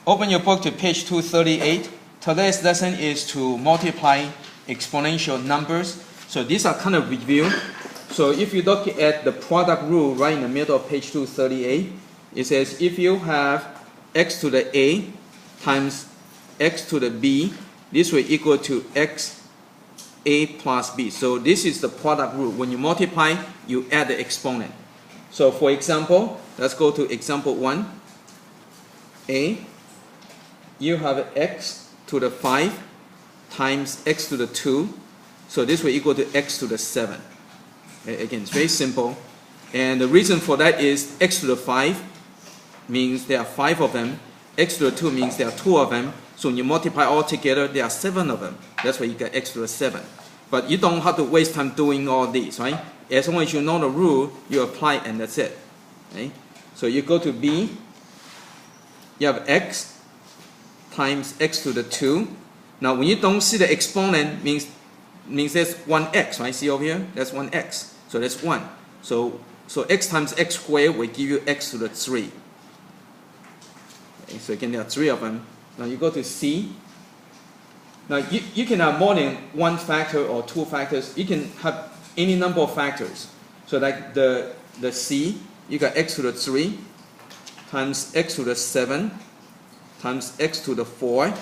Open your book to page 238. Today's lesson is to multiply exponential numbers. So these are kind of review. So if you look at the product rule right in the middle of page 238, it says if you have x to the a times x to the b, this will equal to x a plus b. So this is the product rule. When you multiply, you add the exponent. So for example, let's go to example 1. A, you have x to the 5 times x to the 2. So this will equal to x to the 7. Okay, again, it's very simple. And the reason for that is x to the 5 means there are 5 of them. X to the 2 means there are 2 of them. So when you multiply all together, there are 7 of them. That's why you get x to the 7. But you don't have to waste time doing all these, right? As long as you know the rule, you apply and that's it. Okay? So you go to B, you have x times x to the 2. Now when you don't see the exponent, means there's 1x, right? See over here? That's 1x. So that's 1. So x times x squared will give you x to the 3. Okay, so again, there are 3 of them. Now you go to C. Now you can have more than 1 factor or 2 factors. You can have any number of factors. So like the C, you got x to the 3 times x to the 7 times x to the 4.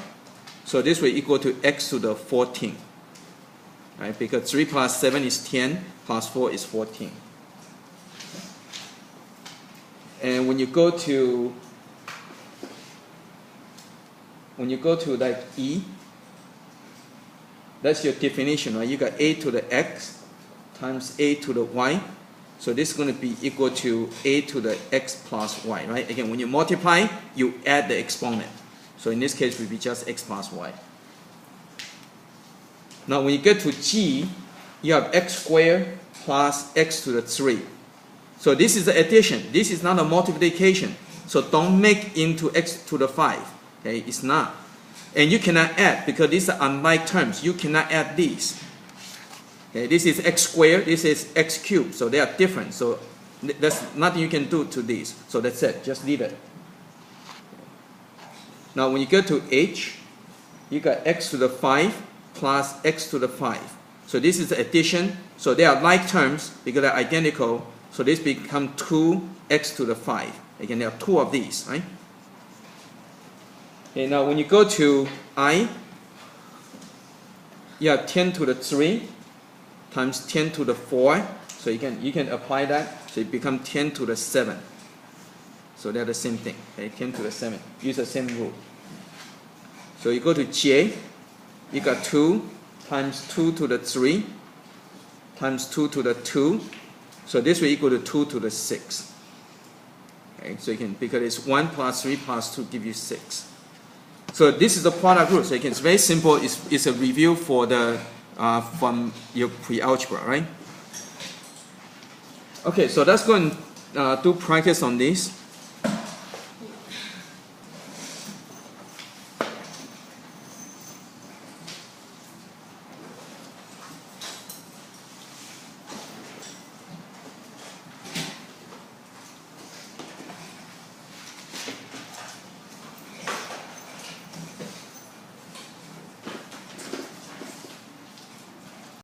So this will equal to x to the 14. Right? Because 3 plus 7 is 10, plus 4 is 14. And when you go to like E, that's your definition, right? You got a to the x times a to the y. So this is going to be equal to a to the x plus y, right? Again, when you multiply, you add the exponent. So in this case, it will be just x plus y. Now when you get to G, you have x squared plus x to the 3. So this is the addition. This is not a multiplication. So don't make into x to the 5. Okay, it's not. And you cannot add because these are unlike terms. You cannot add these. Okay, this is x squared, this is x cubed. So they are different. So there's nothing you can do to these. So that's it. Just leave it. Now when you go to H, you got x to the 5 plus x to the 5. So this is the addition. So they are like terms because they're identical. So this becomes 2x to the 5. Again, there are 2 of these, right? Okay, now when you go to I, you have 10 to the 3 times 10 to the 4. So you can apply that. So it becomes 10 to the 7. So they're the same thing. Okay, 10 to the 7. Use the same rule. So you go to J, you got 2 times 2 to the 3 times 2 to the 2. So this will equal to 2 to the 6. Okay, so you can, because it's 1 plus 3 plus 2 give you 6. So this is the product rule. So you can, it's very simple. It's a review for the from your pre-algebra, right? Okay, so let's go and do practice on this.